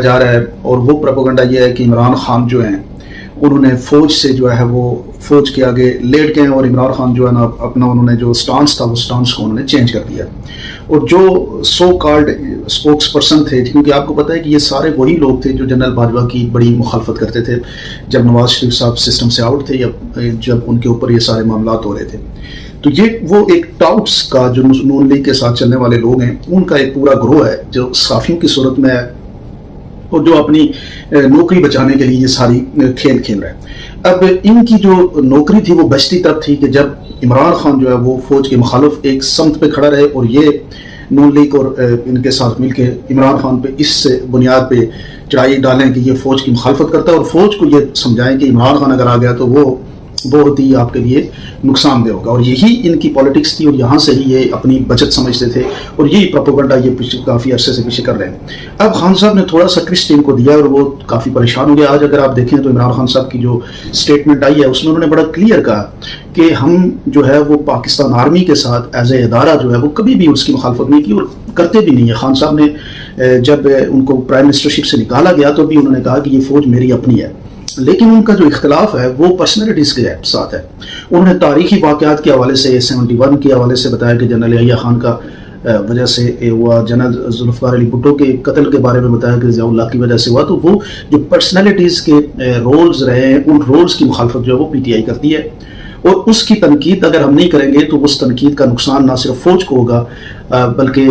جا رہا ہے اور وہ پروپیگنڈا یہ ہے کہ عمران خان جو ہیں انہوں نے فوج سے جو ہے وہ فوج کے آگے لیٹ گئے اور عمران خان جو ہے نا اپنا انہوں نے جو سٹانس تھا وہ سٹانس کو انہوں نے چینج کر دیا. اور جو سو کالڈ اسپوکس پرسن تھے، کیونکہ آپ کو پتہ ہے کہ یہ سارے وہی لوگ تھے جو جنرل باجوہ کی بڑی مخالفت کرتے تھے جب نواز شریف صاحب سسٹم سے آؤٹ تھے یا جب ان کے اوپر یہ سارے معاملات ہو رہے تھے. تو یہ وہ ایک ٹاؤٹس کا جو نون لیگ کے ساتھ چلنے والے لوگ ہیں ان کا ایک پورا گروہ ہے جو صحافیوں کی صورت میں ہے اور جو اپنی نوکری بچانے کے لیے یہ ساری کھیل کھیل رہے ہیں. اب ان کی جو نوکری تھی وہ بچتی تب تھی کہ جب عمران خان جو ہے وہ فوج کے مخالف ایک سمت پہ کھڑا رہے اور یہ نون لیگ اور ان کے ساتھ مل کے عمران خان پہ اس بنیاد پہ چڑھائی ڈالیں کہ یہ فوج کی مخالفت کرتا ہے اور فوج کو یہ سمجھائیں کہ عمران خان اگر آ گیا تو وہ بہت ہی آپ کے لیے نقصان دہ ہوگا. اور یہی ان کی پالیٹکس تھی اور یہاں سے ہی یہ اپنی بچت سمجھتے تھے اور یہی پروپیگنڈا یہ کافی عرصے سے پیچھے کر رہے ہیں. اب خان صاحب نے تھوڑا سا ٹوسٹ ان کو دیا اور وہ کافی پریشان ہو گیا. آج اگر آپ دیکھیں تو عمران خان صاحب کی جو اسٹیٹمنٹ آئی ہے اس میں انہوں نے بڑا کلیئر کہا کہ ہم جو ہے وہ پاکستان آرمی کے ساتھ ایز اے ادارہ جو ہے وہ کبھی بھی اس کی مخالفت نہیں کی اور کرتے بھی نہیں ہے. خان صاحب نے جب ان کو پرائم منسٹرشپ سے نکالا گیا تو بھی انہوں نے کہا کہ یہ فوج میری اپنی ہے، لیکن ان کا جو اختلاف ہے وہ پرسنالٹیز کے ساتھ ہے. انہوں نے تاریخی واقعات کے حوالے سے 71 کے حوالے سے بتایا کہ جنرل یحییٰ خان کا وجہ سے ہوا، جنرل ذوالفقار علی بھٹو کے قتل کے بارے میں بتایا کہ ضیاء اللہ کی وجہ سے ہوا. تو وہ جو پرسنالٹیز کے رولز رہے ہیں ان رولز کی مخالفت جو ہے وہ پی ٹی آئی کرتی ہے اور اس کی تنقید اگر ہم نہیں کریں گے تو اس تنقید کا نقصان نہ صرف فوج کو ہوگا بلکہ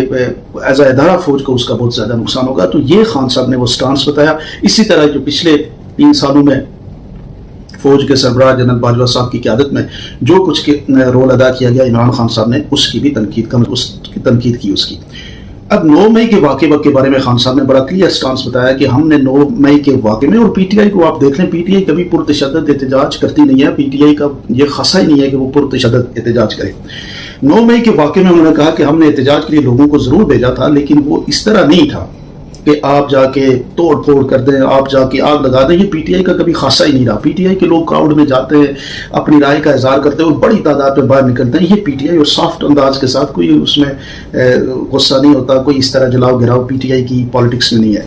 ایز اے ادارہ فوج کو اس کا بہت زیادہ نقصان ہوگا. تو یہ خان صاحب نے وہ سٹانس بتایا. اسی طرح جو پچھلے 3 سالوں میں فوج کے سربراہ جنرل باجوہ صاحب کی قیادت میں جو کچھ رول ادا کیا گیا عمران خان صاحب نے اس کی بھی تنقید کی اس کی. اب 9 مئی کے واقعے کے بارے میں خان صاحب نے بڑا کلیئر سٹانس بتایا کہ ہم نے 9 مئی کے واقعے میں، اور پی ٹی آئی کو آپ دیکھ لیں پی ٹی آئی کبھی پرتشدد احتجاج کرتی نہیں ہے، پی ٹی آئی کا یہ خاصا ہی نہیں ہے کہ وہ پرتشدد احتجاج کرے. 9 مئی کے واقعے میں انہوں نے کہا کہ ہم نے احتجاج کے لیے لوگوں کو ضرور بھیجا تھا لیکن وہ اس طرح نہیں تھا کہ آپ جا کے توڑ پھوڑ کر دیں، آپ جا کے آگ لگا دیں. یہ پی ٹی آئی کا کبھی خاصا ہی نہیں رہا. پی ٹی آئی کے لوگ کراؤڈ میں جاتے ہیں، اپنی رائے کا اظہار کرتے ہیں اور بڑی تعداد میں باہر نکلتے ہیں. یہ پی ٹی آئی اور سافٹ انداز کے ساتھ کوئی اس میں غصہ نہیں ہوتا، کوئی اس طرح جلاؤ گراؤ پی ٹی آئی کی پالیٹکس میں نہیں ہے.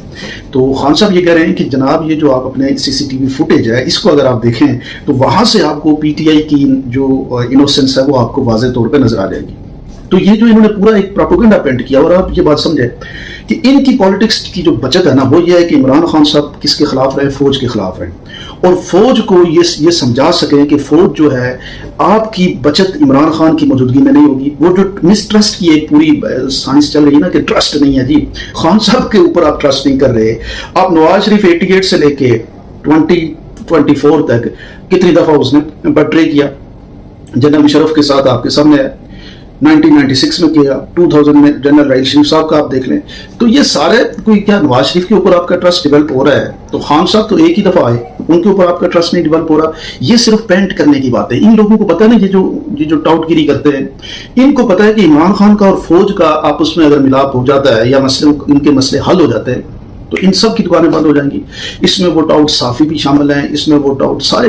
تو خان صاحب یہ کہہ رہے ہیں کہ جناب یہ جو آپ اپنے سی سی ٹی وی فوٹیج ہے اس کو اگر آپ دیکھیں تو وہاں سے آپ کو پی ٹی آئی کی جو انوسنس ہے وہ آپ کو واضح طور پہ نظر آ جائے گی. تو یہ جو انہوں نے پورا ایک پروپیگنڈا پینٹ کیا اور آپ یہ بات سمجھیں کہ ان کی پالیٹکس کی جو بچت ہے نا وہ یہ ہے کہ عمران خان صاحب کس کے خلاف رہے؟ فوج کے خلاف رہے اور فوج کو یہ سمجھا سکیں کہ فوج جو ہے آپ کی بچت عمران خان کی موجودگی میں نہیں ہوگی. وہ جو مسٹرسٹ کی ایک پوری سائنس چل رہی ہے نا کہ ٹرسٹ نہیں ہے، جی خان صاحب کے اوپر آپ ٹرسٹ نہیں کر رہے. آپ نواز شریف 88 سے لے کے 2024 تک کتنی دفعہ اس نے بٹرے کیا؟ جنرل مشرف کے ساتھ آپ کے سامنے ہے، 1996 میں کیا، 2000 میں جنرل رحیل شریف صاحب کا آپ دیکھ لیں. تو یہ سارے کوئی کیا نواز شریف کے اوپر آپ کا ٹرسٹ ڈیولپ ہو رہا ہے؟ تو خان صاحب تو ایک ہی دفعہ آئے، ان کے اوپر آپ کا ٹرسٹ نہیں ڈیولپ ہو رہا. یہ صرف پینٹ کرنے کی بات ہے. ان لوگوں کو پتہ نہیں یہ جو ٹاؤٹ گیری کرتے ہیں ان کو پتہ ہے کہ عمران خان کا اور فوج کا آپس میں اگر ملاپ ہو جاتا ہے یا ان کے مسئلے حل ہو جاتے ہیں تو ان سب کی دکانیں بند ہو جائیں گی. اس میں وہ ٹاؤٹ صافی بھی شامل ہیں، اس میں وہ ٹاؤٹ سارے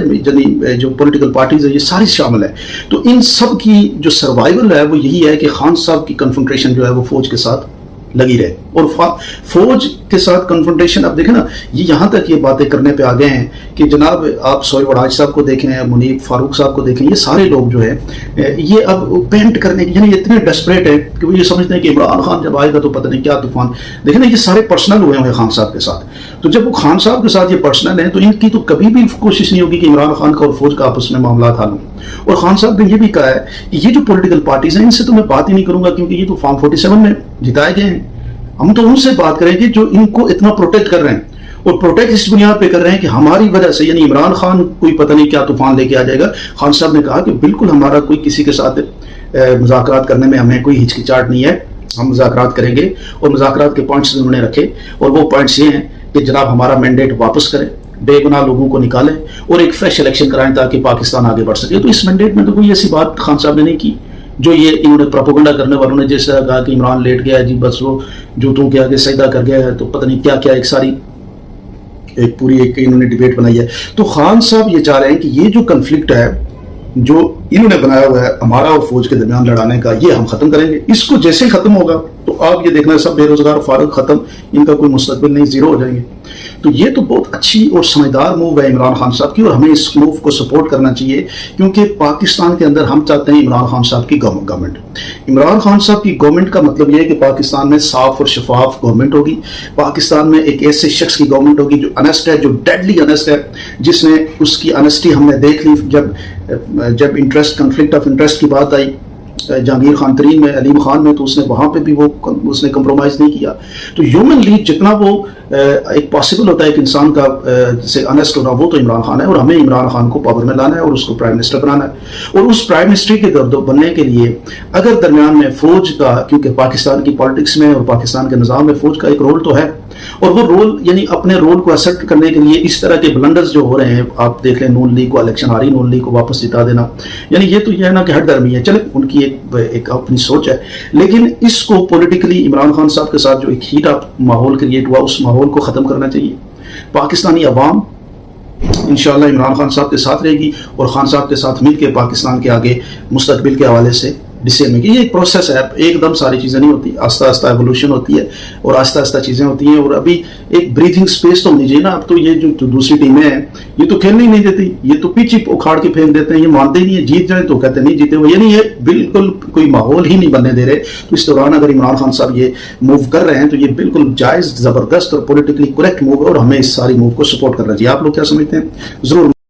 جو پولیٹیکل پارٹیز ہیں یہ ساری شامل ہیں. تو ان سب کی جو سروائیول ہے وہ یہی ہے کہ خان صاحب کی کنفرنٹریشن جو ہے وہ فوج کے ساتھ لگی رہے. اور فوج کے ساتھ کنفرنٹریشن اب دیکھیں نا یہ یہاں تک یہ باتیں کرنے پہ آ گئے ہیں کہ جناب آپ سوئے وڑاج صاحب کو دیکھیں، منیب فاروق صاحب کو دیکھیں، یہ سارے لوگ جو ہیں یہ اب پینٹ کرنے کی یعنی اتنے ڈیسپریٹ ہے کہ وہ یہ سمجھتے ہیں کہ عمران خان جب آئے گا تو پتہ نہیں کیا طوفان. دیکھیں نا یہ سارے پرسنل ہوئے ہیں خان صاحب کے ساتھ. تو جب وہ خان صاحب کے ساتھ یہ پرسنل ہیں تو ان کی تو کبھی بھی کوشش نہیں ہوگی کہ عمران خان کا اور فوج کا آپس میں معاملات حل ہوں. اور خان صاحب نے یہ بھی کہا ہے کہ یہ جو پولیٹیکل پارٹیز ہیں ان سے تو میں بات ہی نہیں کروں گا کیونکہ یہ تو فارم 47 میں جتائے گئے ہیں. ہم تو ان سے بات کریں گے جو ان کو اتنا پروٹیکٹ کر رہے ہیں اور پروٹیکٹ اس بنیاد پہ کر رہے ہیں کہ ہماری وجہ سے یعنی عمران خان کوئی پتہ نہیں کیا طوفان لے کے آ جائے گا. خان صاحب نے کہا کہ بالکل ہمارا کوئی کسی کے ساتھ مذاکرات کرنے میں ہمیں کوئی ہچکچاہٹ نہیں ہے، ہم مذاکرات کریں گے. اور مذاکرات کے پوائنٹس انہوں نے رکھے اور وہ پوائنٹس یہ ہیں کہ جناب ہمارا مینڈیٹ واپس کریں، بے گناہ لوگوں کو نکالیں اور ایک فریش الیکشن کرائیں تاکہ پاکستان آگے بڑھ سکے. تو اس مینڈیٹ میں تو کوئی ایسی بات خان صاحب نے نہیں کی جو یہ انہوں نے پروپیگنڈا کرنے والوں نے جیسا کہا کہ عمران لیٹ گیا ہے جی بس وہ جوتوں کے آگے سجدہ کر گیا ہے تو پتہ نہیں کیا کیا ایک پوری انہوں نے ڈیبیٹ بنائی ہے. تو خان صاحب یہ چاہ رہے ہیں کہ یہ جو کنفلکٹ ہے جو انہوں نے بنایا ہوا ہے ہمارا اور فوج کے درمیان لڑانے کا یہ ہم ختم کریں گے. اس کو جیسے ختم ہوگا تو آپ یہ دیکھنا ہے سب بے روزگار فارغ ختم, ان کا کوئی مستقبل نہیں, زیرو ہو جائیں گے. تو یہ تو بہت اچھی اور سمجھدار موو ہے عمران خان صاحب کی, اور ہمیں اس موو کو سپورٹ کرنا چاہیے, کیونکہ پاکستان کے اندر ہم چاہتے ہیں عمران خان صاحب کی گورنمنٹ. عمران خان صاحب کی گورنمنٹ کا مطلب یہ ہے کہ پاکستان میں صاف اور شفاف گورنمنٹ ہوگی, پاکستان میں ایک ایسے شخص کی گورنمنٹ ہوگی جو انسٹ ہے, جو ڈیڈلی انسٹ ہے, جس نے اس کی انسٹی ہم نے دیکھ لی جب انٹرسٹ کنفلکٹ آف انٹرسٹ کی بات آئی جہانگیر خان ترین میں, علیم خان میں, تو اس نے وہاں پہ بھی اس نے کمپرومائز نہیں کیا. تو ہیومن لیڈ جتنا وہ ایک پاسبل ہوتا ہے ایک انسان کا سے انسٹ ہونا, وہ تو عمران خان ہے, اور ہمیں عمران خان کو پاور میں لانا ہے اور اس کو پرائم منسٹر بنانا ہے. اور اس پرائم منسٹر کے بننے کے لیے اگر درمیان میں فوج کا, کیونکہ پاکستان کی پالیٹکس میں اور پاکستان کے نظام میں فوج کا ایک رول تو ہے, اور وہ رول یعنی اپنے رول کو ایکسپٹ کرنے کے لیے اس طرح کے بلنڈرز جو ہو رہے ہیں, آپ دیکھ لیں نون لیگ کو الیکشن ہاری نون لیگ کو واپس جتا دینا, یعنی یہ تو یہ ہے نا کہ ہٹ درمی ہے, چلے ان کی ایک اپنی سوچ ہے, لیکن اس کو پولیٹیکلی عمران خان صاحب کے ساتھ جو ایک ہیٹ اپ ماحول کریٹ ہوا, اس ماحول کو ختم کرنا چاہیے. پاکستانی عوام انشاءاللہ عمران خان صاحب کے ساتھ رہے گی, اور خان صاحب کے ساتھ مل کے پاکستان کے آگے مستقبل کے حوالے سے ڈیسیژن میں, یہ ایک پروسیس ہے, ایک دم ساری چیزیں نہیں ہوتی, آہستہ آہستہ ایوولوشن ہوتی ہے اور آہستہ آہستہ چیزیں ہوتی ہیں. اور ابھی ایک بریتھنگ سپیس تو ہونی چاہیے نا. اب تو یہ جو دوسری ٹیمیں ہیں یہ تو کھیلنے ہی نہیں دیتی, یہ تو پیچھے اکھاڑ کے پھینک دیتے ہیں, یہ مانتے ہی نہیں ہے, جیت جائیں تو کہتے ہیں نہیں جیتے ہوئے, یعنی یہ بالکل کوئی ماحول ہی نہیں بننے دے رہے. تو اس دوران اگر عمران خان صاحب یہ موو کر رہے ہیں تو یہ بالکل جائز, زبردست اور پولیٹیکلی کریکٹ موو ہے, اور ہمیں اس ساری موو کو سپورٹ کرنا چاہیے. آپ لوگ کیا سمجھتے ہیں؟ ضرور